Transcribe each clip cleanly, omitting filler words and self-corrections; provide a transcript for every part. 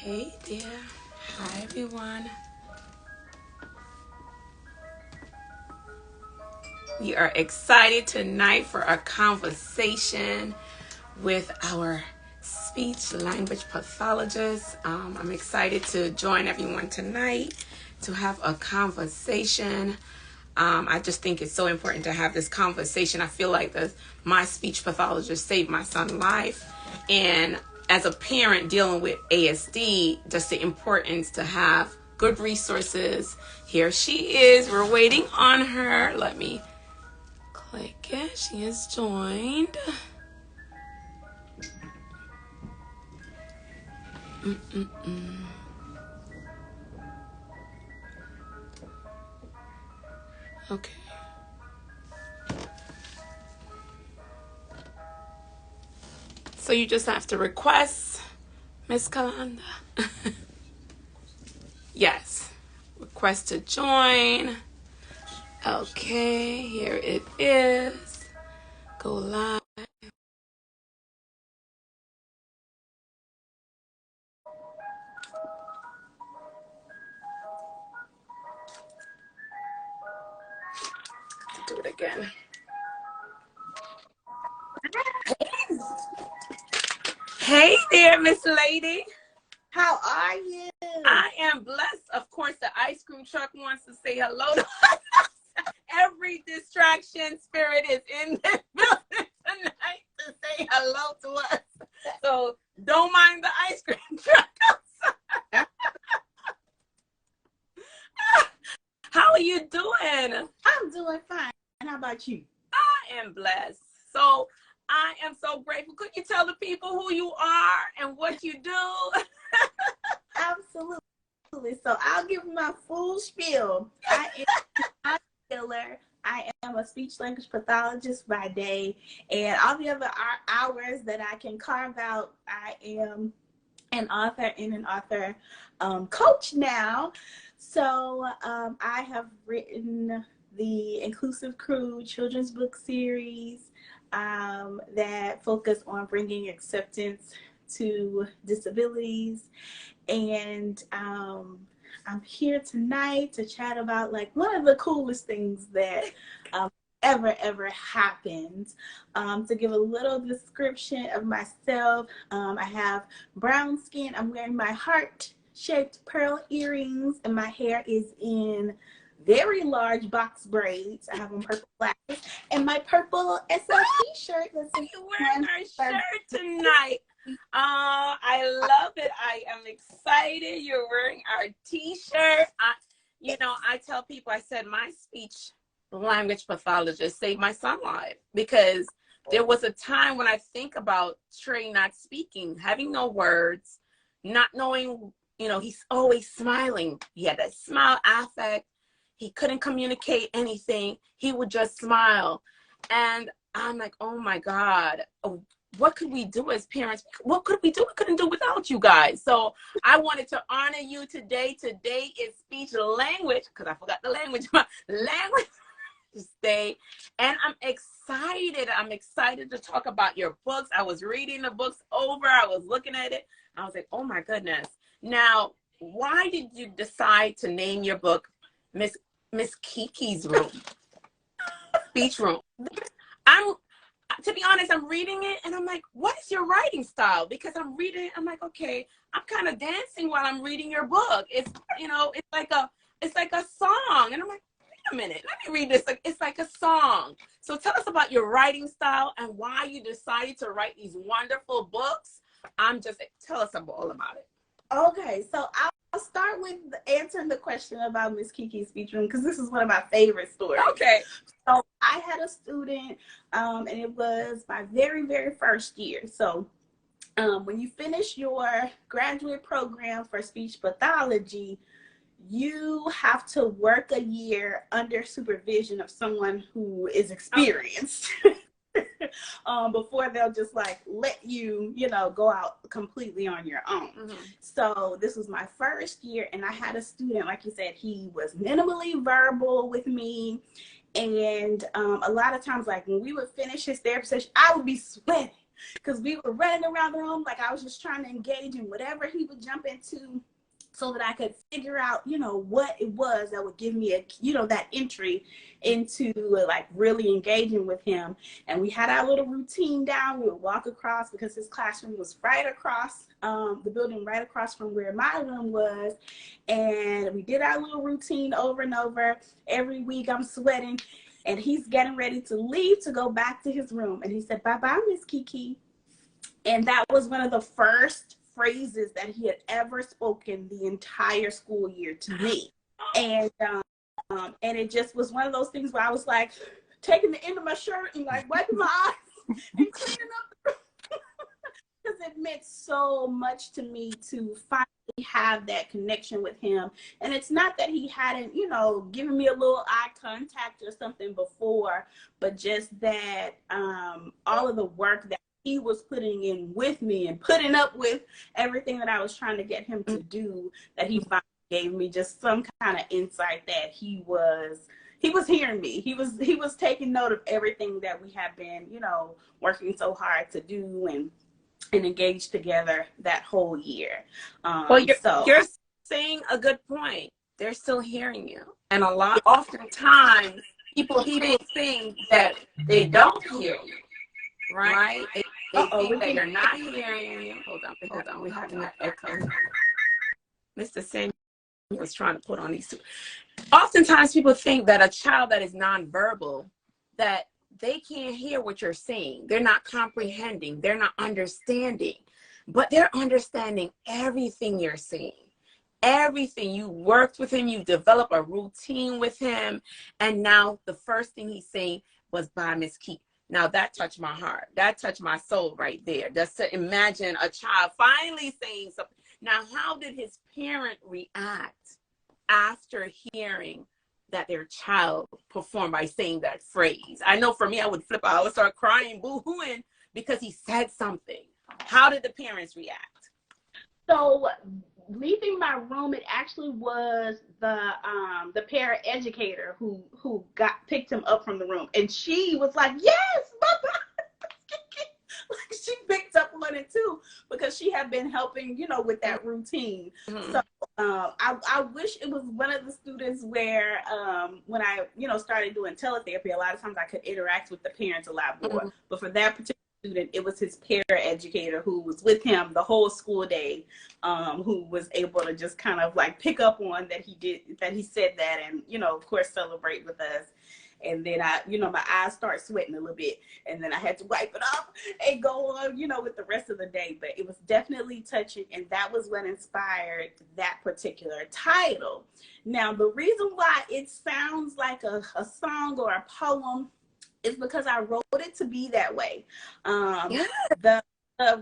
Hey there. Hi everyone. We are excited tonight for a conversation with our speech language pathologist. I'm excited to join everyone tonight to have a conversation. I just think it's so important to have this conversation. I feel like my speech pathologist saved my son's life. And as a parent dealing with ASD, just the importance to have good resources. Here she is. We're waiting on her. Let me click it. She has joined. Okay. So you just have to request, Miss Keylonda. Yes. Request to join. Okay, here it is. Go live. Do it again. Hey there, Miss Lady. How are you? I am blessed. Of course, the ice cream truck wants to say hello to us. Every distraction spirit is in this building tonight to say hello to us. So don't mind the ice cream truck outside. How are you doing? I'm doing fine. And how about you? I am blessed. So I am so grateful. Could you tell the people who you are and what you do? Absolutely. So I'll give my full spiel. I am a healer. I am a speech language pathologist by day, and all the other hours that I can carve out, I am an author and an author coach now. So I have written the Inclusive Crew children's book series that focus on bringing acceptance to disabilities. And I'm here tonight to chat about like one of the coolest things that ever happened. To give a little description of myself, I have brown skin. I'm wearing my heart-shaped pearl earrings, and my hair is in very large box braids. I have on purple glasses, and my purple SLP shirt. You're wearing our shirt tonight. I love it. I am excited. You're wearing our t-shirt. I tell people, I said my speech language pathologist saved my son's life, because there was a time when I think about Trey not speaking, having no words, not knowing, he's always smiling. He had that smile affect. He couldn't communicate anything. He would just smile. And I'm like, oh my God, what could we do as parents? What could we do? We couldn't do without you guys. So I wanted to honor you today. Today is speech language, because I forgot the language, language day. And I'm excited. I'm excited to talk about your books. I was reading the books over. I was looking at it. I was like, oh my goodness. Now, why did you decide to name your book Miss Kiki's Room? Speech Room. To be honest, I'm reading it and I'm like, what is your writing style? Because I'm reading it, I'm like, okay, I'm kind of dancing while I'm reading your book. It's like a song. And I'm like, wait a minute, let me read this. It's like a song. So tell us about your writing style and why you decided to write these wonderful books. Tell us all about it. Okay, so I'll start with answering the question about Miss Kiki's Speech Room, because this is one of my favorite stories. Okay. So I had a student, and it was my very first year. So when you finish your graduate program for speech pathology, you have to work a year under supervision of someone who is experienced. Before they'll just like let you, go out completely on your own. Mm-hmm. So this was my first year, and I had a student, like you said, he was minimally verbal with me. And a lot of times, like when we would finish his therapy session, I would be sweating. because we were running around the room like I was just trying to engage in whatever he would jump into, so that I could figure out, you know, what it was that would give me a, you know, that entry into like really engaging with him. And we had our little routine down. We would walk across, because his classroom was right across the building, right across from where my room was. And we did our little routine over and over. Every week I'm sweating, and he's getting ready to leave to go back to his room. And he said, "Bye-bye, Miss Kiki." And that was one of the first phrases that he had ever spoken the entire school year to me. And it just was one of those things where I was like taking the end of my shirt and like wiping my eyes and cleaning up, because it meant so much to me to finally have that connection with him. And it's not that he hadn't, you know, given me a little eye contact or something before, but just that all of the work that he was putting in with me and putting up with everything that I was trying to get him to do, that he finally gave me just some kind of insight that he was hearing me. He was taking note of everything that we had been, you know, working so hard to do and engage together that whole year. Well, you're saying a good point. They're still hearing you. And oftentimes people think that they don't hear you, right? They think that you're not hearing you. Hold on. We have an echo. Mr. Samuel was trying to put on these two. Oftentimes people think that a child that is nonverbal, that they can't hear what you're saying. They're not comprehending. They're not understanding. But they're understanding everything you're saying. Everything. You worked with him. You developed a routine with him. And now the first thing he's saying was, "Bye, Miss Key." Now that touched my heart. That touched my soul right there. Just to imagine a child finally saying something. Now, how did his parent react after hearing that their child performed by saying that phrase? I know for me, I would flip out. I would start crying, boo-hooing, because he said something. How did the parents react? So leaving my room, it actually was the paraeducator who picked him up from the room, and she was like, "Yes, Baba." Like, she picked up on it too, because she had been helping, you know, with that routine. Mm-hmm. So I wish it was one of the students where when I, you know, started doing teletherapy, a lot of times I could interact with the parents a lot more. Mm-hmm. But for that particular student, it was his paraeducator who was with him the whole school day, who was able to just kind of like pick up on that he said that, and, you know, of course, celebrate with us. And then my eyes start sweating a little bit, and then I had to wipe it off and go on, you know, with the rest of the day. But it was definitely touching, and that was what inspired that particular title. Now, the reason why it sounds like a song or a poem is because I wrote it to be that way. The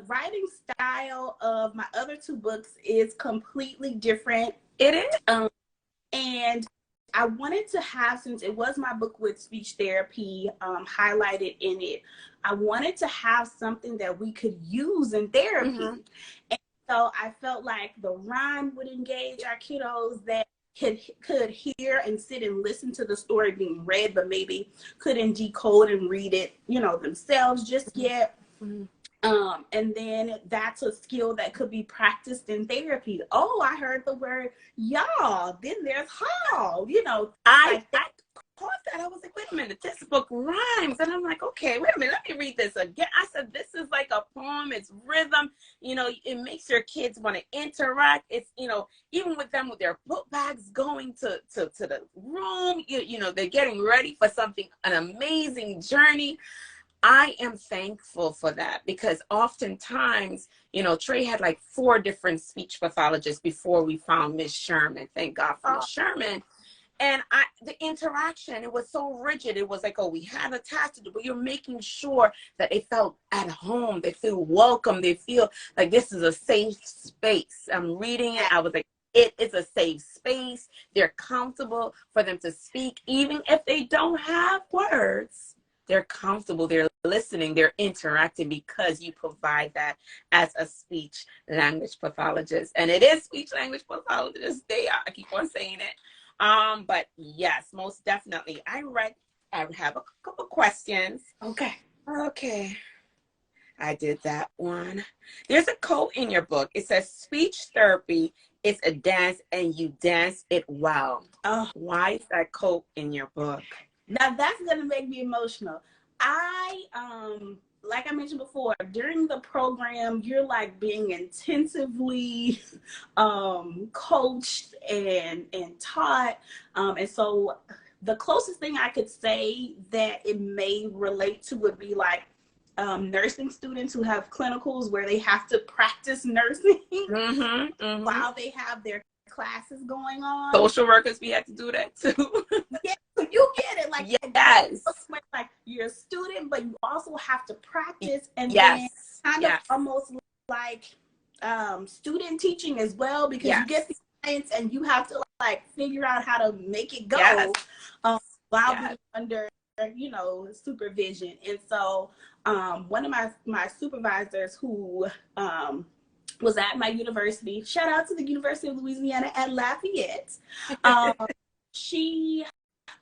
writing style of my other two books is completely different. It is. And I wanted to have, since it was my book with speech therapy highlighted in it, I wanted to have something that we could use in therapy. Mm-hmm. And so I felt like the rhyme would engage our kiddos that could hear and sit and listen to the story being read, but maybe couldn't decode and read it, you know, themselves just yet. Mm-hmm. And then that's a skill that could be practiced in therapy. Oh, I heard the word y'all. Then there's how, you know. I caught that. I was like, wait a minute, this book rhymes. And I'm like, okay, wait a minute, let me read this again. I said, this is like a poem. It's rhythm. You know, it makes your kids want to interact. It's, you know, even with them with their book bags going to the room, you know, they're getting ready for something, an amazing journey. I am thankful for that, because oftentimes, you know, Trey had like 4 different speech pathologists before we found Miss Sherman. Thank God for Miss Sherman. And the interaction, it was so rigid. It was like, oh, we had a task to do, but you're making sure that they felt at home. They feel welcome. They feel like this is a safe space. I'm reading it. I was like, it is a safe space. They're comfortable for them to speak, even if they don't have words. They're comfortable, they're listening, they're interacting, because you provide that as a speech language pathologist. And it is speech language pathologist day. I keep on saying it. But yes, most definitely. I have a couple questions. Okay. I did that one. There's a quote in your book. It says, speech therapy is a dance and you dance it well. Oh, why is that quote in your book? Now that's going to make me emotional. Like I mentioned before, during the program, you're like being intensively coached and taught. And so the closest thing I could say that it may relate to would be like nursing students who have clinicals where they have to practice nursing while they have their classes going on. Social workers, we have to do that too. Yeah, you get it. Like, yes. Like you're a student, but you also have to practice, and then kind of almost like student teaching as well, because you get the clients and you have to like figure out how to make it go while being under supervision. And so one of my supervisors who was at my university, shout out to the University of Louisiana at Lafayette,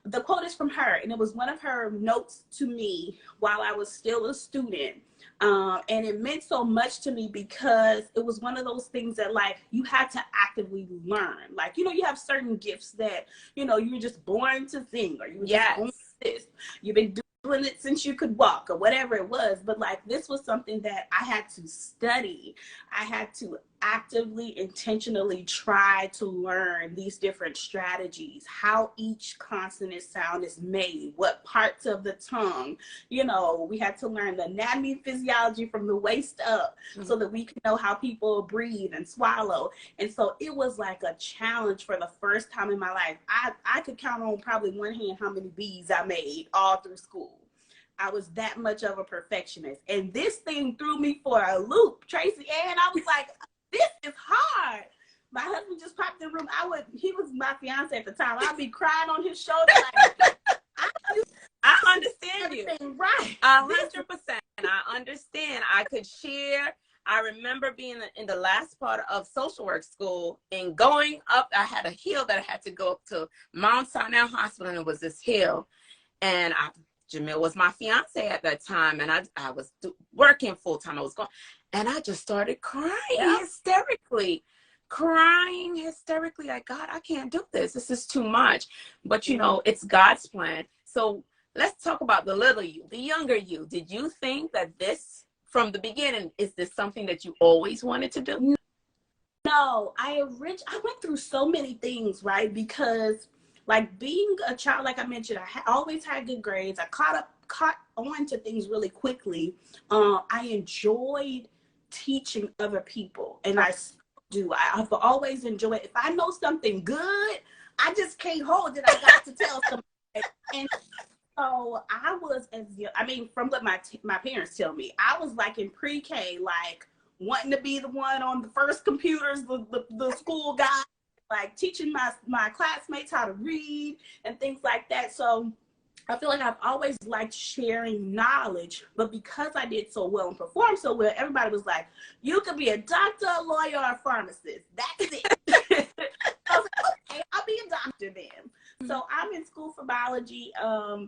the quote is from her, and it was one of her notes to me while I was still a student. And it meant so much to me because it was one of those things that like you had to actively learn. Like, you have certain gifts that, you were just born to sing, or you were just born to this. You've been doing it since you could walk, or whatever it was. But like, this was something that I had to study. I had to actively, intentionally try to learn these different strategies, how each consonant sound is made, what parts of the tongue, we had to learn the anatomy and physiology from the waist up so that we could know how people breathe and swallow. And so it was like a challenge for the first time in my life. I could count on probably one hand how many B's I made all through school. I was that much of a perfectionist. And this thing threw me for a loop, Tracy-Ann. I was like, this is hard. My husband just popped in the room. He was my fiance at the time. I'd be crying on his shoulder. Like, I understand you. Right. 100%. I understand. I could share. I remember being in the last part of social work school and going up. I had a hill that I had to go up to Mount Sinai Hospital, and it was this hill. And Jamil was my fiance at that time, and I was working full time. I was going, and I just started crying hysterically, like, God, I can't do this. This is too much. But it's God's plan. So let's talk about the little you, the younger you. Did you think that this, from the beginning, is this something that you always wanted to do? No, I went through so many things, right? Because like being a child, like I mentioned, I always had good grades. I caught on to things really quickly. I enjoyed teaching other people, and I do. I've always enjoyed it. If I know something good, I just can't hold it. I got to tell somebody. And so I was, from what my parents tell me, I was like in pre-K, like wanting to be the one on the first computers, the school guy, like teaching my classmates how to read and things like that. So I feel like I've always liked sharing knowledge, but because I did so well and performed so well, everybody was like, you could be a doctor, a lawyer, or a pharmacist. That's it. I was like, okay, I'll be a doctor then. So I'm in school for biology,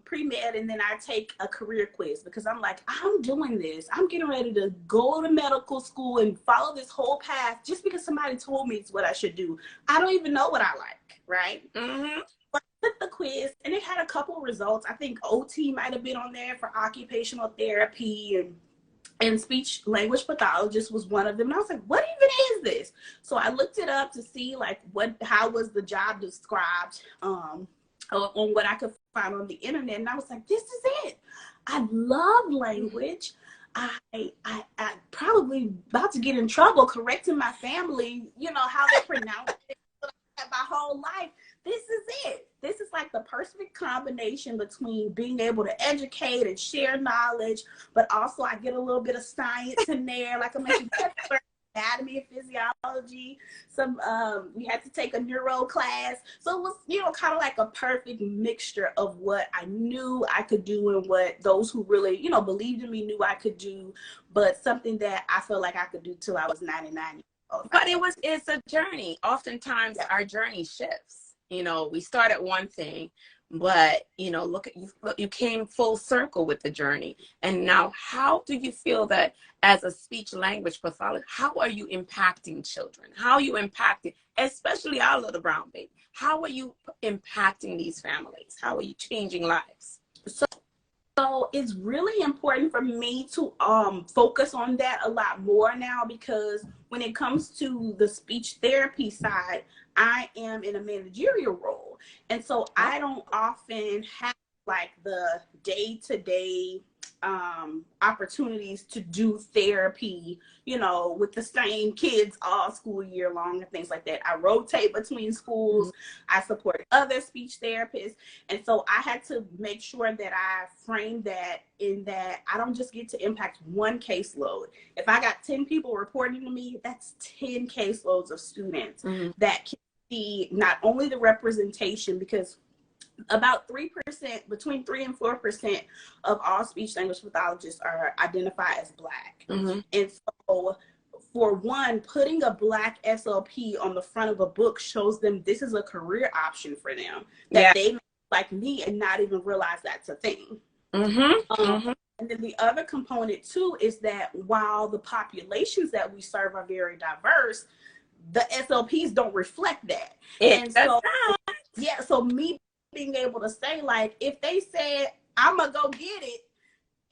pre-med, and then I take a career quiz because I'm like, I'm doing this. I'm getting ready to go to medical school and follow this whole path just because somebody told me it's what I should do. I don't even know what I like, right? But I took the quiz, and it had a couple of results. I think OT might have been on there for occupational therapy, and speech language pathologist was one of them. And I was like, what even is this? So I looked it up to see like how was the job described on what I could find on the internet. And I was like, this is it. I love language. I probably about to get in trouble correcting my family, how they pronounce it my whole life. This is it. This is like the perfect combination between being able to educate and share knowledge, but also I get a little bit of science in there. Like I mentioned, anatomy and physiology. We had to take a neuro class. So it was, kind of like a perfect mixture of what I knew I could do and what those who really, believed in me knew I could do, but something that I felt like I could do till I was 99. But it's a journey. Oftentimes our journey shifts. We start at one thing, But, you know, look at you, you came full circle with the journey. And now, how do you feel that as a speech language pathologist, how are you impacting children? How are you impacting, especially our little brown baby? How are you impacting these families? How are you changing lives? So it's really important for me to focus on that a lot more now, because when it comes to the speech therapy side, I am in a managerial role. And so I don't often have like the day-to-day opportunities to do therapy, you know, with the same kids all school year long and things like that. I rotate between schools. I support other speech therapists. And so I had to make sure that I framed that in that I don't just get to impact one caseload. If I got 10 people reporting to me, that's 10 caseloads of students that can see not only the representation, because about 3%, between 3 and 4% of all speech language pathologists are identified as Black. And so for one, putting a Black SLP on the front of a book shows them this is a career option for them, that they may like me and not even realize that's a thing. And then the other component too is that while the populations that we serve are very diverse, the SLPs don't reflect that. So me being able to say, like, if they said I'm gonna go get it,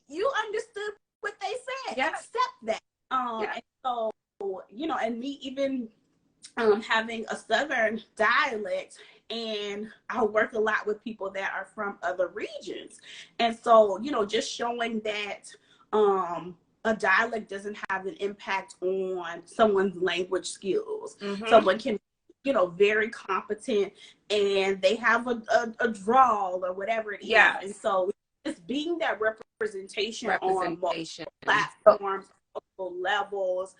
you understood what they said. Accept that. And so, you know, and me even having a Southern dialect, and I work a lot with people that are from other regions. And so, you know, just showing that a dialect doesn't have an impact on someone's language skills. Someone can, you know, very competent and they have a drawl or whatever it is. And so just being that representation on multiple platforms, levels,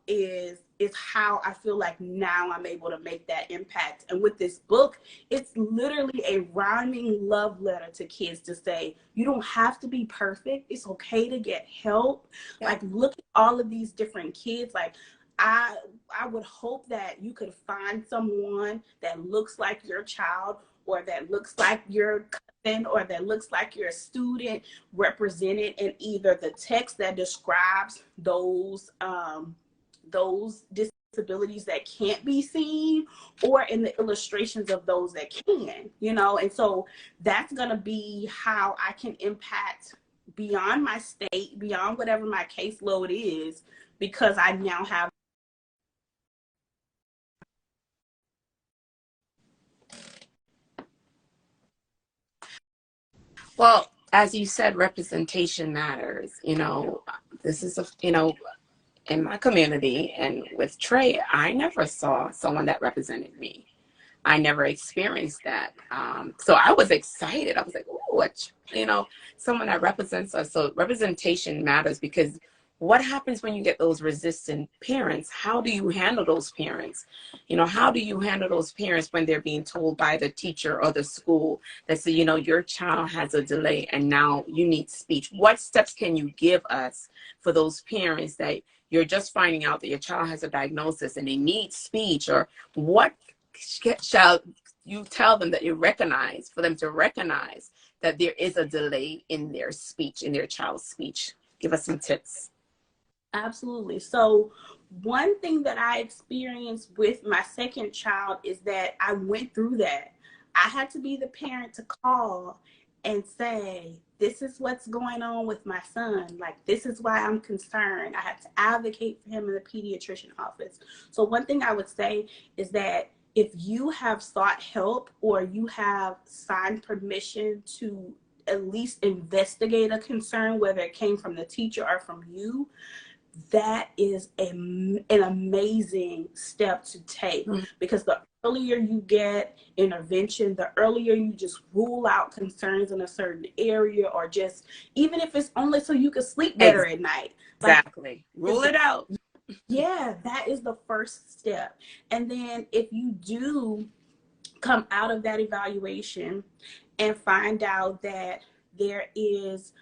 is how I feel like now I'm able to make that impact. And with this book, it's literally a rhyming love letter to kids to say, you don't have to be perfect. It's okay to get help. Like, look at all of these different kids. Like, I would hope that you could find someone that looks like your child, or that looks like your cousin, or that looks like your student, represented in either the text that describes those disabilities that can't be seen, or in the illustrations of those that can, you know. And so that's going to be how I can impact beyond my state, beyond whatever my caseload is, because I now have. Well, as you said, representation matters. You know, this is in my community and with Trey, I never saw someone that represented me. I never experienced that. So I was excited. I was like, oh, someone that represents us. So representation matters, because what happens when you get those resistant parents? How do you handle those parents? How do you handle those parents when they're being told by the teacher or the school that say, your child has a delay and now you need speech? What steps can you give us for those parents that you're just finding out that your child has a diagnosis and they need speech? Or what shall you tell them that for them to recognize that there is a delay in their speech, in their child's speech? Give us some tips. Absolutely. So one thing that I experienced with my second child is that I went through that. I had to be the parent to call and say, this is what's going on with my son. Like, this is why I'm concerned. I had to advocate for him in the pediatrician office. So one thing I would say is that if you have sought help, or you have signed permission to at least investigate a concern, whether it came from the teacher or from you, that is an amazing step to take. Because the earlier you get intervention, the earlier you just rule out concerns in a certain area, or just, even if it's only so you can sleep better at night. Exactly. Rule it out. Yeah, that is the first step. And then if you do come out of that evaluation and find out that there is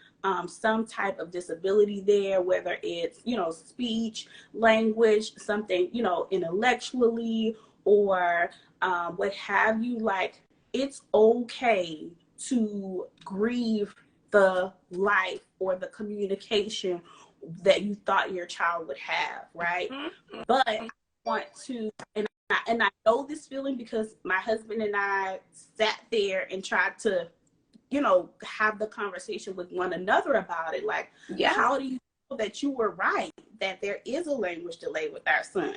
some type of disability there, whether it's, speech, language, something, intellectually, or what have you, like, it's okay to grieve the life or the communication that you thought your child would have, right? Mm-hmm. But I want to, and I know this feeling because my husband and I sat there and tried to, you know, have the conversation with one another about it. Like, Yeah. how do you know that you were right, that there is a language delay with our son?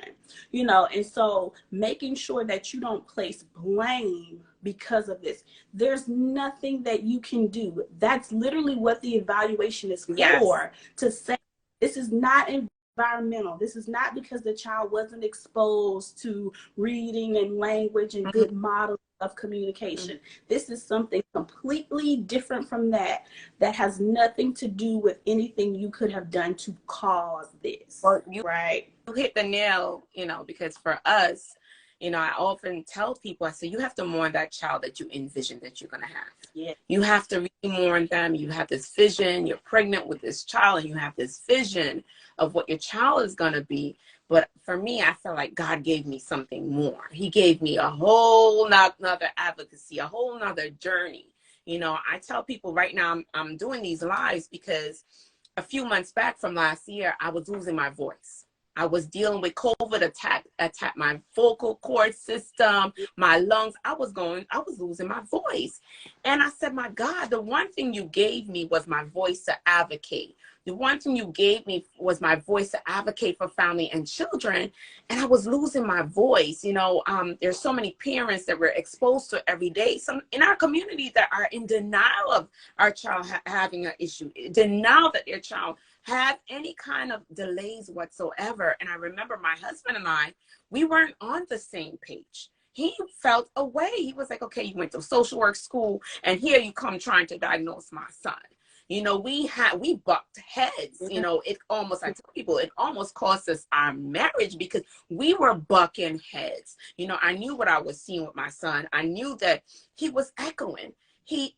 You know, and so making sure that you don't place blame because of this. There's nothing that you can do. That's literally what the evaluation is Yes. for, to say this is not environmental. This is not because the child wasn't exposed to reading and language and good models of communication. This is something completely different from that, that has nothing to do with anything you could have done to cause this. Well, right? You hit the nail, you know, because for us, you know, I often tell people, I say, you have to mourn that child that you envision that you're going to have. Yeah. You have to really mourn them. You have this vision. You're pregnant with this child, and you have this vision of what your child is going to be. But for me, I felt like God gave me something more. He gave me a whole nother advocacy, a whole nother journey. You know, I tell people right now, I'm doing these lives because a few months back from last year, I was losing my voice. I was dealing with COVID attack my vocal cord system, my lungs. I was losing my voice. And I said, my God, the one thing you gave me was my voice to advocate. The one thing you gave me was my voice to advocate for family and children. And I was losing my voice. You know, there's so many parents that we're exposed to every day. Some in our community that are in denial of our child having an issue, denial that their child have any kind of delays whatsoever. And I remember my husband and we weren't on the same page. He felt away. He was like, okay, you went to social work school and here you come trying to diagnose my son. You know, we bucked heads. You know, I tell people, it almost cost us our marriage because we were bucking heads. You know, I knew what I was seeing with my son. I knew that he was echoing. He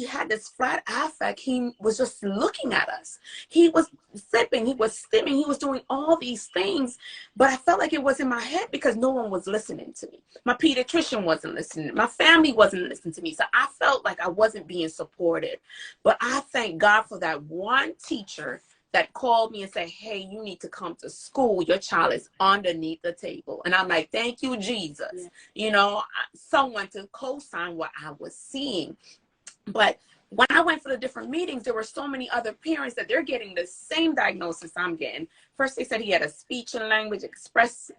had this flat affect. He was just looking at us. He was flipping, he was stimming, he was doing all these things. But I felt like it was in my head because no one was listening to me. My pediatrician wasn't listening. My family wasn't listening to me. So I felt like I wasn't being supported. But I thank God for that one teacher that called me and said, hey, you need to come to school. Your child is underneath the table. And I'm like, thank you, Jesus. Yeah. You know, someone to co-sign what I was seeing. But when I went for the different meetings, there were so many other parents that they're getting the same diagnosis I'm getting. First, they said he had a speech and language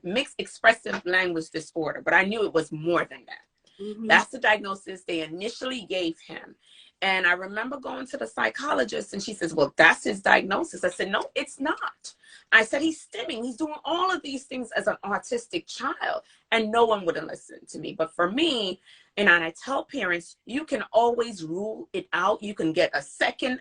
mixed expressive language disorder, but I knew it was more than that. Mm-hmm. That's the diagnosis they initially gave him. And I remember going to the psychologist and she says, well, that's his diagnosis. I said, no, it's not. I said, he's stimming. He's doing all of these things as an autistic child. And no one would have listened to me. But for me, and I tell parents, you can always rule it out. You can get a second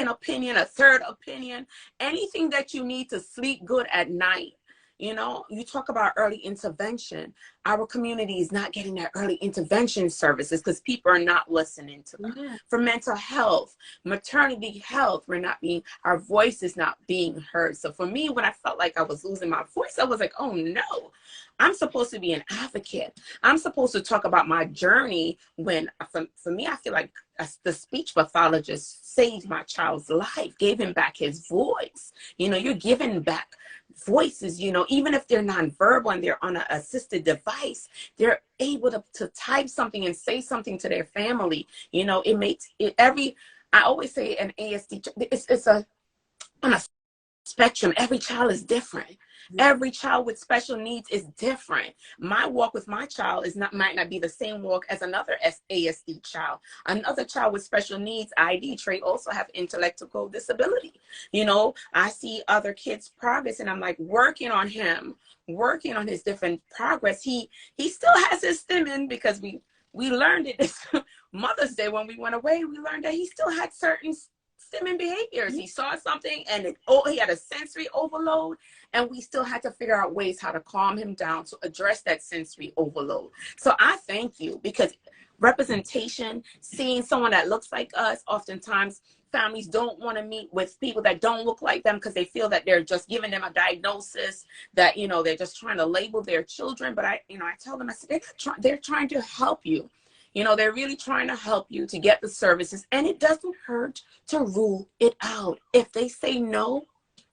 opinion, a third opinion, anything that you need to sleep good at night. You know, you talk about early intervention. Our community is not getting that early intervention services because people are not listening to them. Yeah. For mental health, maternity health, our voice is not being heard. So for me, when I felt like I was losing my voice, I was like, oh no, I'm supposed to be an advocate. I'm supposed to talk about my journey when, for me, I feel like the speech pathologist saved my child's life, gave him back his voice. You know, you're giving back voices, you know, even if they're nonverbal and they're on an assisted device, they're able to type something and say something to their family. You know, it makes it I always say an ASD, it's on a spectrum. Every child is different. Every child with special needs is different. My walk with my child might not be the same walk as another ASD child. Another child with special needs, ID trait, also have intellectual disability. You know, I see other kids' progress and I'm like working on his different progress. He still has his stimming because we learned it this Mother's Day when we went away. We learned that he still had certain stimming behaviors. He saw something and he had a sensory overload, and we still had to figure out ways how to calm him down to address that sensory overload. So I thank you because representation, seeing someone that looks like us, oftentimes families don't want to meet with people that don't look like them because they feel that they're just giving them a diagnosis, that, you know, they're just trying to label their children. But I tell them, I said, they're trying to help you. You know, they're really trying to help you to get the services, and it doesn't hurt to rule it out. If they say no,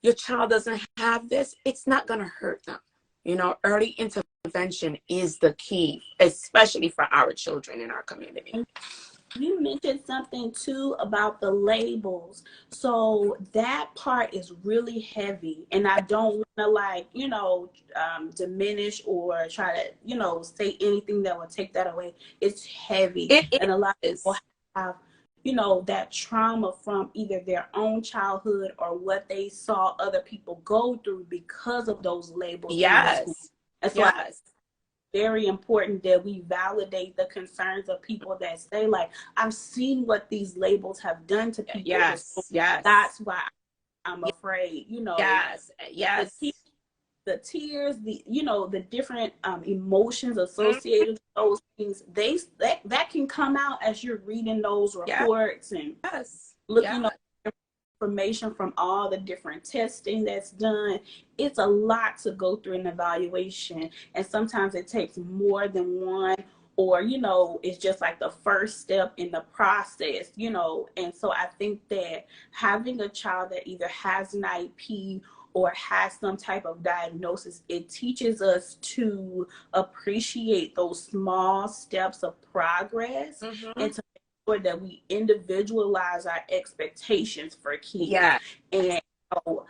your child doesn't have this, it's not going to hurt them. You know, early intervention is the key, especially for our children in our community. You mentioned something too about the labels. So that part is really heavy. And I don't want to, like, you know, diminish or try to, you know, say anything that will take that away. It's heavy. And a lot of people have, you know, that trauma from either their own childhood or what they saw other people go through because of those labels in the school. And so very important that we validate the concerns of people that say, like, I've seen what these labels have done to people. That's why I'm afraid, you know. The tears, the, you know, the different emotions associated with those things, that can come out as you're reading those reports and looking up information from all the different testing that's done. It's a lot to go through an evaluation, and sometimes it takes more than one, or, you know, it's just like the first step in the process, you know. And so I think that having a child that either has an IEP or has some type of diagnosis, it teaches us to appreciate those small steps of progress and to that we individualize our expectations for kids. And you know,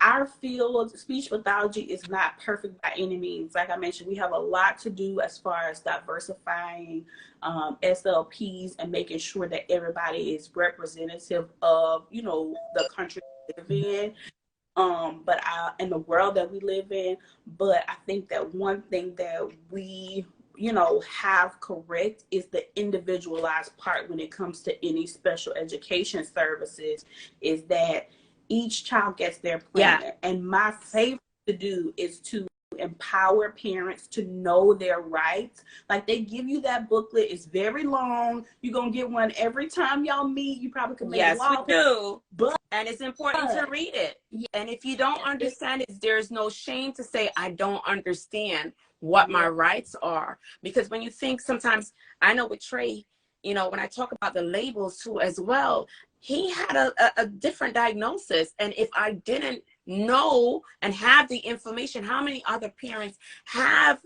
our field, speech pathology, is not perfect by any means. Like I mentioned, we have a lot to do as far as diversifying SLPs and making sure that everybody is representative of, you know, the country we live in. But in the world that we live in. But I think that one thing that we, you know, have correct is the individualized part when it comes to any special education services, is that each child gets their plan. And my favorite to do is to empower parents to know their rights. Like, they give you that booklet, it's very long, you're gonna get one every time y'all meet. You probably can make we do, and it's important to read it. And if you don't understand it, there's no shame to say, I don't understand what my rights are. Because when you think, sometimes, I know with Trey, you know, when I talk about the labels too as well, he had a different diagnosis, and if I didn't know and have the information, how many other parents have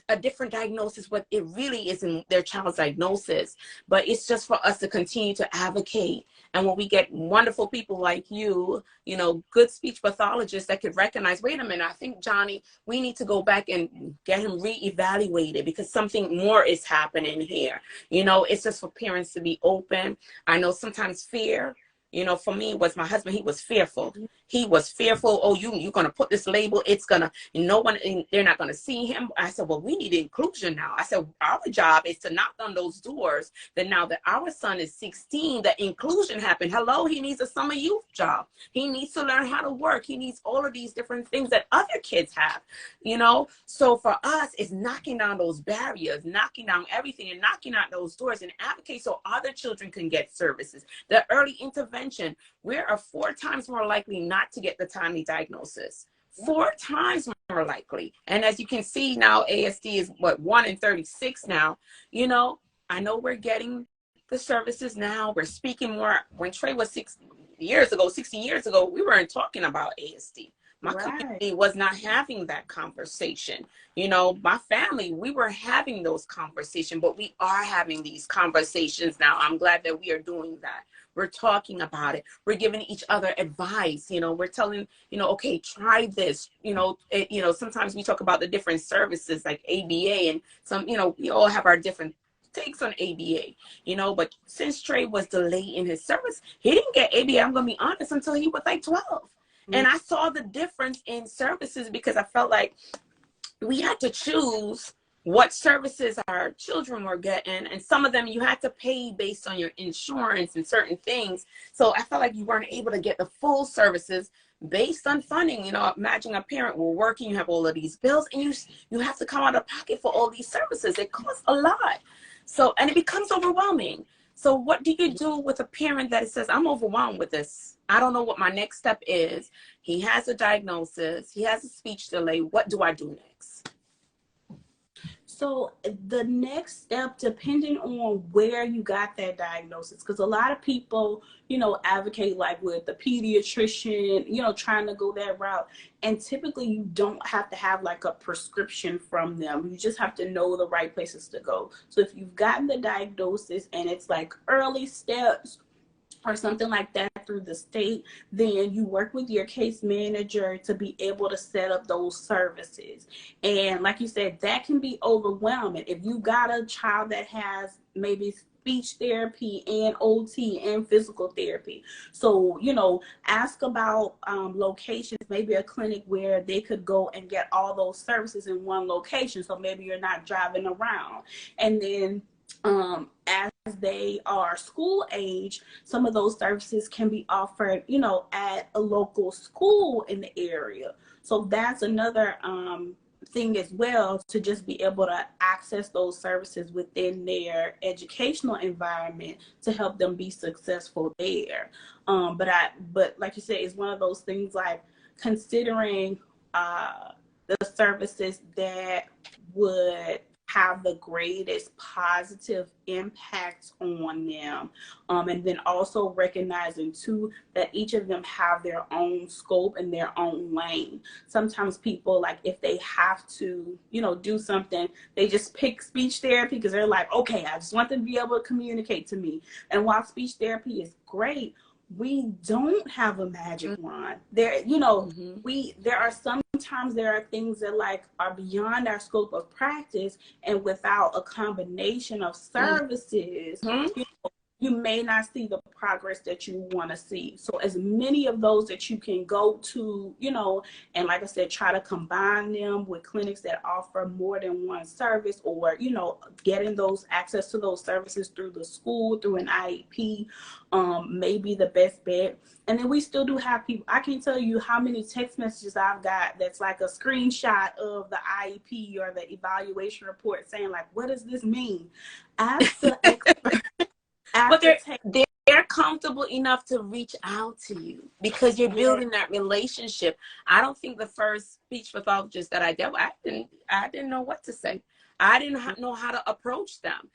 a different diagnosis, what it really isn't their child's diagnosis? But it's just for us to continue to advocate. And when we get wonderful people like you, you know, good speech pathologists that could recognize, wait a minute, I think Johnny, we need to go back and get him reevaluated because something more is happening here. You know, it's just for parents to be open. I know sometimes fear, you know, for me, was my husband. He was fearful. He was fearful. Oh, you're going to put this label. It's going to, no one, they're not going to see him. I said, well, we need inclusion now. I said, our job is to knock on those doors. That now that our son is 16, that inclusion happened. Hello, he needs a summer youth job. He needs to learn how to work. He needs all of these different things that other kids have, you know? So for us, it's knocking down those barriers, knocking down everything and knocking out those doors and advocate so other children can get services. The early intervention, we are 4 times more likely not to get the timely diagnosis. 4 times more likely. And as you can see now, ASD is what, 1 in 36 now. You know, I know we're getting the services now. We're speaking more. When Trey was 60 years ago, we weren't talking about ASD. My community was not having that conversation. You know, my family, we were having those conversations, but we are having these conversations now. I'm glad that we are doing that. We're talking about it. We're giving each other advice. You know, we're telling, you know, okay, try this. You know, sometimes we talk about the different services like ABA, and some, you know, we all have our different takes on ABA, you know, but since Trey was delayed in his service, he didn't get ABA, I'm going to be honest, until he was like 12. And I saw the difference in services because I felt like we had to choose what services our children were getting, and some of them you had to pay based on your insurance and certain things. So I felt like you weren't able to get the full services based on funding. You know, imagine a parent, we're working, you have all of these bills, and you have to come out of pocket for all these services. It costs a lot. So, and it becomes overwhelming. So what do you do with a parent that says, I'm overwhelmed with this? I don't know what my next step is. He has a diagnosis. He has a speech delay. What do I do next? So the next step, depending on where you got that diagnosis, because a lot of people, advocate like with the pediatrician, trying to go that route. And typically you don't have to have like a prescription from them. You just have to know the right places to go. So if you've gotten the diagnosis and it's like early steps or something like that through the state, then you work with your case manager to be able to set up those services. And like you said, that can be overwhelming. If you got a child that has maybe speech therapy and OT and physical therapy. So, ask about locations, maybe a clinic where they could go and get all those services in one location. So maybe you're not driving around. And then as they are school age, some of those services can be offered, at a local school in the area. So that's another thing as well, to just be able to access those services within their educational environment to help them be successful there. But like you said, it's one of those things like considering the services that would have the greatest positive impact on them. And then also recognizing too that each of them have their own scope and their own lane. Sometimes people, like if they have to, do something, they just pick speech therapy because they're like, okay, I just want them to be able to communicate to me. And while speech therapy is great, we don't have a magic wand. There are sometimes there are things that like are beyond our scope of practice, and without a combination of services, you may not see the progress that you want to see. So as many of those that you can go to, and like I said, try to combine them with clinics that offer more than one service, or, getting those access to those services through the school, through an IEP, may be the best bet. And then we still do have people, I can't tell you how many text messages I've got that's like a screenshot of the IEP or the evaluation report saying like, what does this mean? Ask the expert. But they're comfortable enough to reach out to you because you're building that relationship. I don't think the first speech pathologist that I dealt with, I didn't know what to say. I didn't know how to approach them.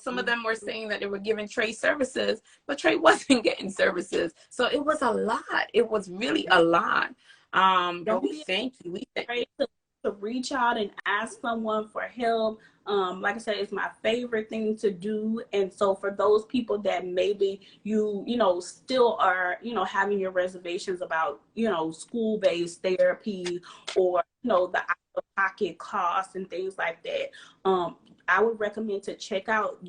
Some of them were saying that they were giving Trey services, but Trey wasn't getting services. So it was a lot. It was really a lot. But we thank you. We thank you. To reach out and ask someone for help. Like I said, it's my favorite thing to do. And so for those people that maybe you still are, having your reservations about, school-based therapy, or, the out-of-pocket costs and things like that, I would recommend to check out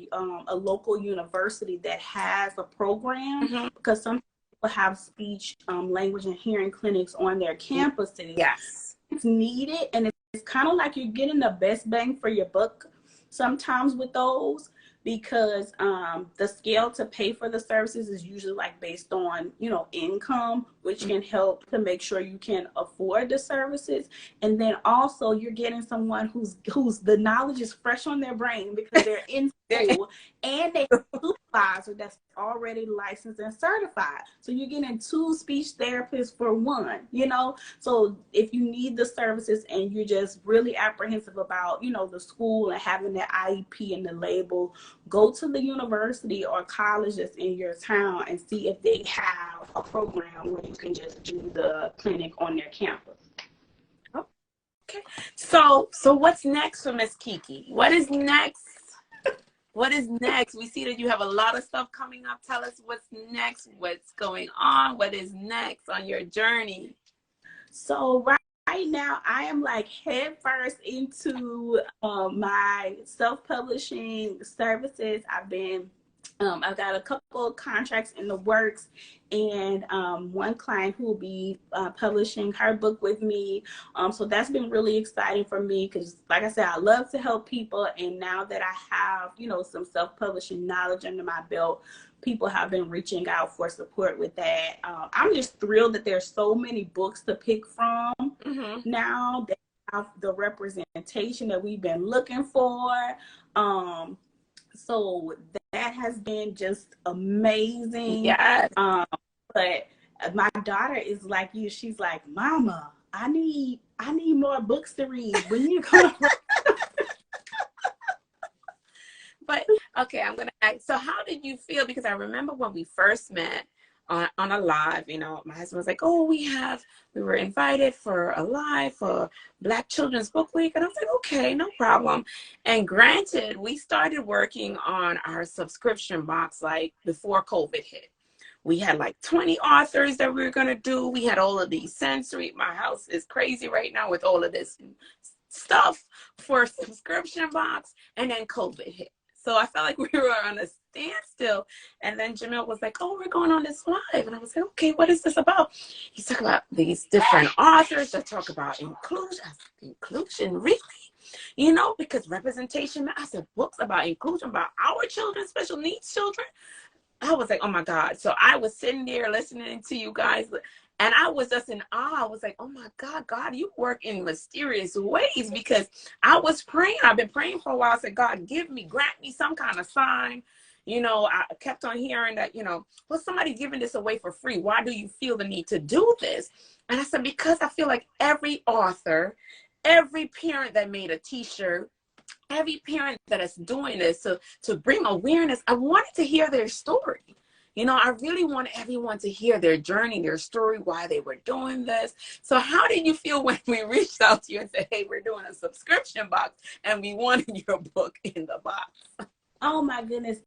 a local university that has a program, because some people have speech, language, and hearing clinics on their campuses. Yes. It's needed, and it's kind of like you're getting the best bang for your buck sometimes with those, because the scale to pay for the services is usually like based on income, which can help to make sure you can afford the services. And then also you're getting someone who's the knowledge is fresh on their brain because they're in school, and they have a supervisor that's already licensed and certified. So you're getting 2 speech therapists for one, So if you need the services and you're just really apprehensive about, the school and having the IEP and the label, go to the university or college that's in your town and see if they have a program where you can just do the clinic on their campus. Okay. So what's next for Miss Kiki? What is next? What is next? We see that you have a lot of stuff coming up. Tell us what's next, what's going on, what is next on your journey? So right now, I am like head first into my self-publishing services. I've got a couple of contracts in the works, and one client who will be publishing her book with me. So that's been really exciting for me because, like I said, I love to help people. And now that I have, some self-publishing knowledge under my belt, people have been reaching out for support with that. I'm just thrilled that there's so many books to pick from now that have the representation that we've been looking for. So that has been just amazing. Yes. But my daughter is like you. She's like, Mama, I need more books to read. When you come Okay, I'm gonna ask. So, how did you feel? Because I remember when we first met on a live. You know, my husband was like, "Oh, we were invited for a live for Black Children's Book Week," and I was like, "Okay, no problem." And granted, we started working on our subscription box like before COVID hit. We had like 20 authors that we were going to do. We had all of these sensory. My house is crazy right now with all of this stuff for a subscription box. And then COVID hit. So I felt like we were on a standstill. And then Jamil was like, "Oh, we're going on this live." And I was like, "Okay, what is this about?" He's talking about these different authors that talk about inclusion. I said, "Inclusion, really?" You know, because representation. I said, books about inclusion, about our children, special needs children. I was like, "Oh my God." So I was sitting there listening to you guys, and I was just in awe. I was like, "Oh my God, God, you work in mysterious ways," because I was praying. I've been praying for a while. I said, "God, grant me some kind of sign." You know, I kept on hearing that, well, somebody giving this away for free. Why do you feel the need to do this? And I said, because I feel like every author, every parent that made a t-shirt, every parent that is doing this to bring awareness, I wanted to hear their story. I really want everyone to hear their journey, their story, why they were doing this. So how did you feel when we reached out to you and said, "Hey, we're doing a subscription box and we wanted your book in the box"? Oh my goodness.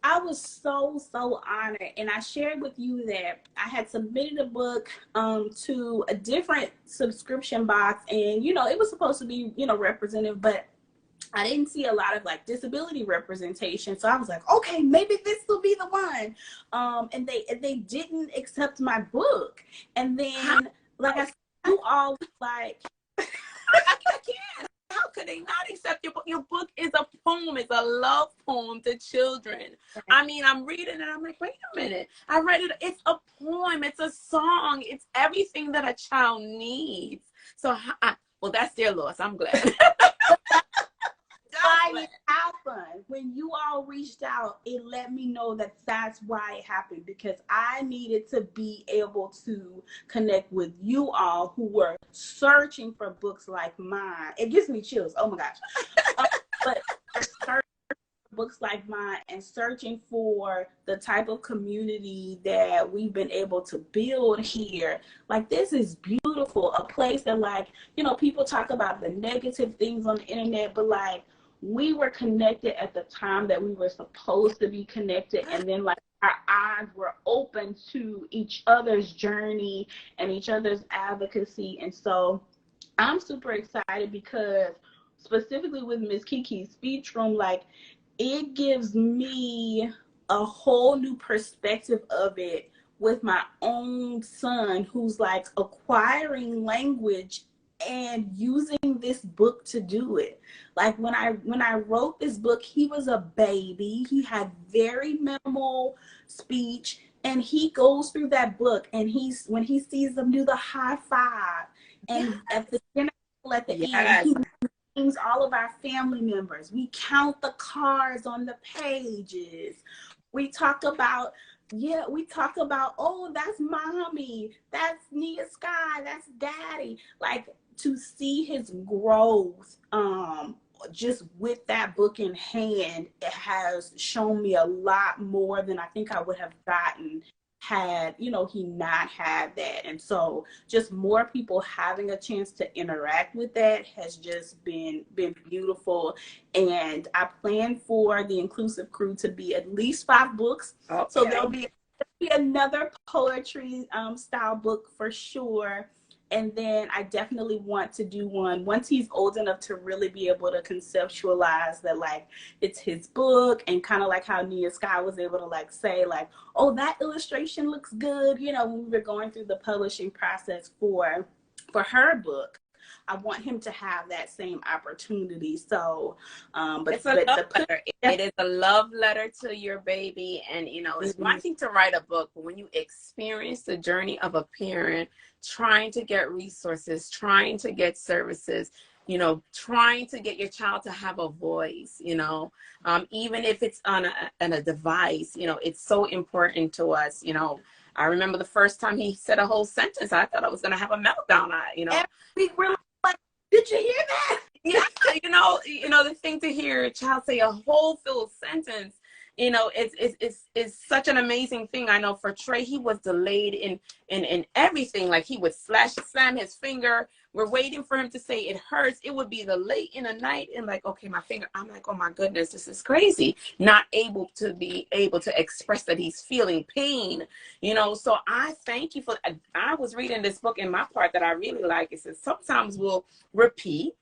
I was so honored, and I shared with you that I had submitted a book to a different subscription box, and it was supposed to be representative, but I didn't see a lot of like disability representation. So I was like, okay, maybe this will be the one. And they didn't accept my book. And then, like I said, you all like, I can't. How could they not accept your book? Your book is a poem. It's a love poem to children. I mean, I'm reading it. I'm like, wait a minute. I read it. It's a poem. It's a song. It's everything that a child needs. So, well, that's their loss. I'm glad. it happened. When you all reached out, it let me know that that's why it happened, because I needed to be able to connect with you all who were searching for books like mine. It gives me chills. Oh my gosh. But searching for books like mine and searching for the type of community that we've been able to build here. Like, this is beautiful. A place that, like, people talk about the negative things on the internet, but like, we were connected at the time that we were supposed to be connected. And then like our eyes were open to each other's journey and each other's advocacy. And so I'm super excited because specifically with Miss Kiki's speech room, like, it gives me a whole new perspective of it with my own son who's like acquiring language and using this book to do it. Like, when I wrote this book, he was a baby. He had very minimal speech, and he goes through that book, and when he sees them do the high five, and at the end, he names all of our family members. We count the cars on the pages. We talk about, oh, that's mommy, that's T.A.S.K, that's daddy. Like, to see his growth, just with that book in hand, it has shown me a lot more than I think I would have gotten had he not had that. And so just more people having a chance to interact with that has just been beautiful. And I plan for the inclusive crew to be at least 5 books. Okay. So there'll be another poetry style book for sure. And then I definitely want to do one once he's old enough to really be able to conceptualize that, like, it's his book, and kind of like how T.A.S.K was able to like say like, oh, that illustration looks good, when we were going through the publishing process for her book. I want him to have that same opportunity. So, but it's it is a love letter to your baby. And, it's one thing to write a book, but when you experience the journey of a parent trying to get resources, trying to get services, trying to get your child to have a voice, even if it's on a device, it's so important to us. I remember the first time he said a whole sentence, I thought I was going to have a meltdown. We were like, did you hear that? Yeah, the thing to hear a child say a whole full sentence, You know, it's such an amazing thing. I know for Trey, he was delayed in everything. Like he would slam his finger. We're waiting for him to say it hurts. It would be the late in the night and like, okay, my finger. I'm like, oh my goodness, this is crazy. Not able to express that he's feeling pain, you know. So I thank you for, I was reading this book, and my part that I really like, it says sometimes we'll repeat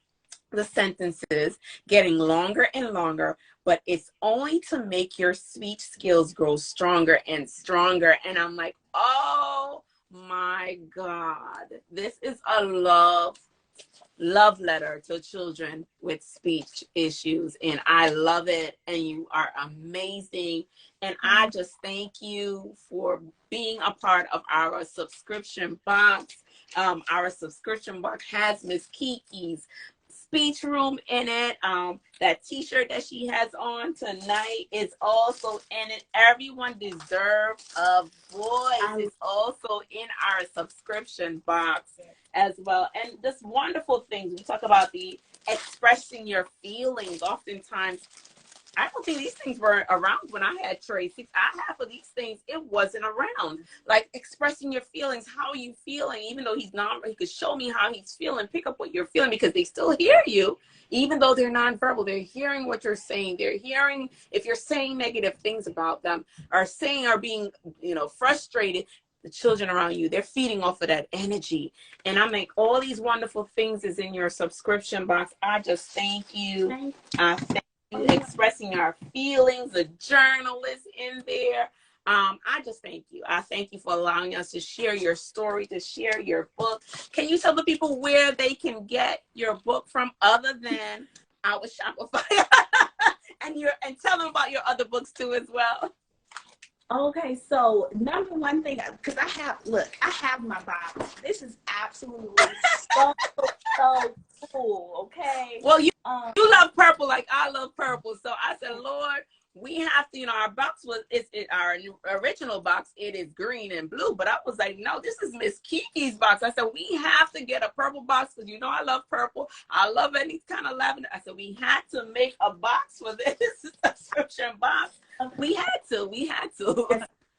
the sentences, getting longer and longer, but it's only to make your speech skills grow stronger and stronger. And I'm like, oh my God, this is a love letter to children with speech issues, and I love it, and you are amazing, and I just thank you for being a part of our subscription box. Our subscription box has Miss Kiki's speech room in it. That t-shirt that she has on tonight is also in it. Everyone deserves a voice. It's also in our subscription box as well. And just wonderful things. We talk about the expressing your feelings. Oftentimes, I don't think these things were around when I had Tracy. Half of these things, it wasn't around. Like expressing your feelings. How are you feeling? Even though he's not, he could show me how he's feeling, pick up what you're feeling, because they still hear you. Even though they're nonverbal, they're hearing what you're saying. They're hearing if you're saying negative things about them, or being, you know, frustrated. The children around you, they're feeding off of that energy. And I make all these wonderful things is in your subscription box. I just thank you. Thank you, expressing our feelings. The journal is in there. I just thank you. I thank you for allowing us to share your story, to share your book. Can you tell the people where they can get your book from, other than our Shopify? and tell them about your other books too as well. Okay, so number one thing, because I have my Bible. This is absolutely so cool. Okay. Well, you love purple like I love purple, so I said, Lord, we have to. You know, our box our original box. It is green and blue, but I was like, no, this is Miss Kiki's box. I said we have to get a purple box because you know I love purple. I love any kind of lavender. I said we had to make a box for this subscription box. We had to.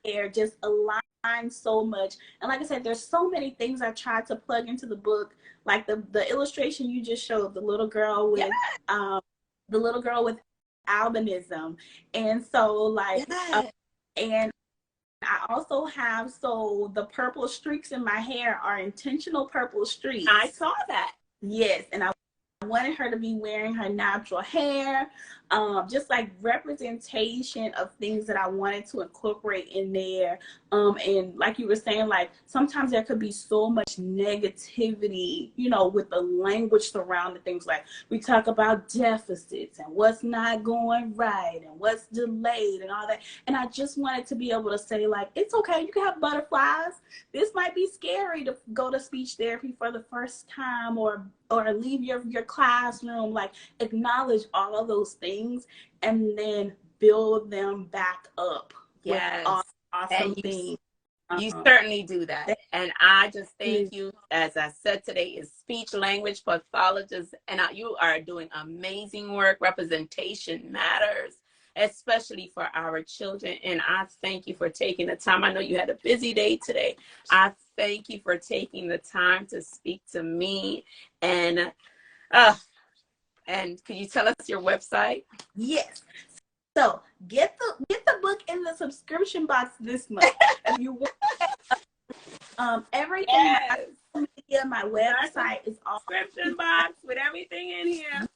They're just aligned so much. And like I said, there's so many things I tried to plug into the book. Like the illustration you just showed, the little girl with albinism. And so like, and I also have, so the purple streaks in my hair are intentional purple streaks. I saw that. Yes. And I wanted her to be wearing her natural hair, just like representation of things that I wanted to incorporate in there. And like you were saying, like sometimes there could be so much negativity, you know, with the language surrounding things. Like we talk about deficits and what's not going right and what's delayed and all that. And I just wanted to be able to say, like, it's okay, you can have butterflies. This might be scary to go to speech therapy for the first time, or leave your classroom. Like acknowledge all of those things and then build them back up. Yes. With awesome things. You certainly do that. And I just thank you. As I said, today is Speech Language Pathologist, and you are doing amazing work. Representation matters, especially for our children. And I thank you for taking the time. I know you had a busy day today. I thank you for taking the time to speak to me. And could you tell us your website? Yes. So get the book in the subscription box this month. If you want everything, yes. My website is all subscription box with everything in here.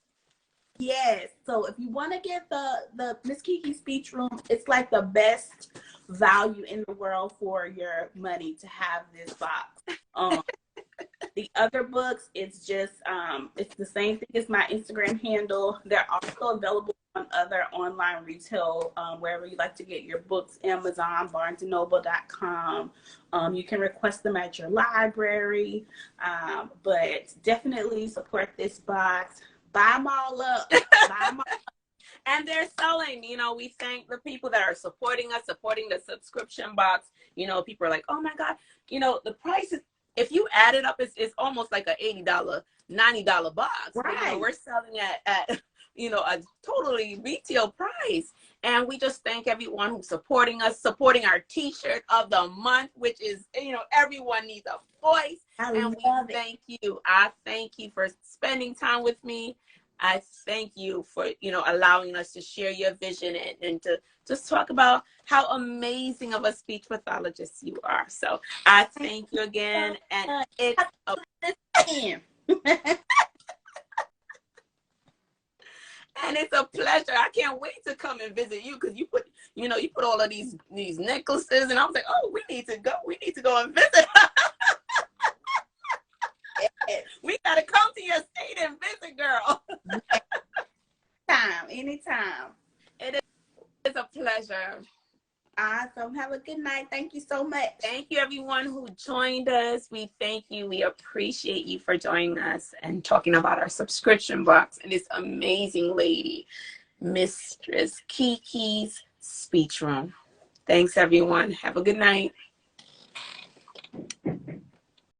Yes. So if you want to get the Miss Kiki Speech Room, it's like the best value in the world for your money to have this box. The other books, it's just it's the same thing as my Instagram handle. They're also available on other online retail, wherever you like to get your books, Amazon, barnesandnoble.com. You can request them at your library, but definitely support this box. Buy them all up. Buy them all up. And they're selling. You know, we thank the people that are supporting us, supporting the subscription box. You know, people are like, oh my God, you know, the price is, if you add it up, it's almost like a $80, $90 box. Right. But, you know, we're selling at a totally retail price. And we just thank everyone who's supporting us, supporting our t-shirt of the month, which is, everyone needs a voice. And we thank you. I thank you for spending time with me. I thank you for, allowing us to share your vision and to just talk about how amazing of a speech pathologist you are. So I thank you again. And it's and it's a pleasure. I can't wait to come and visit you because you put all of these necklaces, and I was like, oh, we need to go. We need to go and visit. We gotta come to your state and visit, girl. Anytime. It is a pleasure. Awesome. Have a good night. Thank you so much. Thank you, everyone who joined us. We thank you. We appreciate you for joining us and talking about our subscription box and this amazing lady, Mistress Kiki's Speech Room. Thanks, everyone. Have a good night.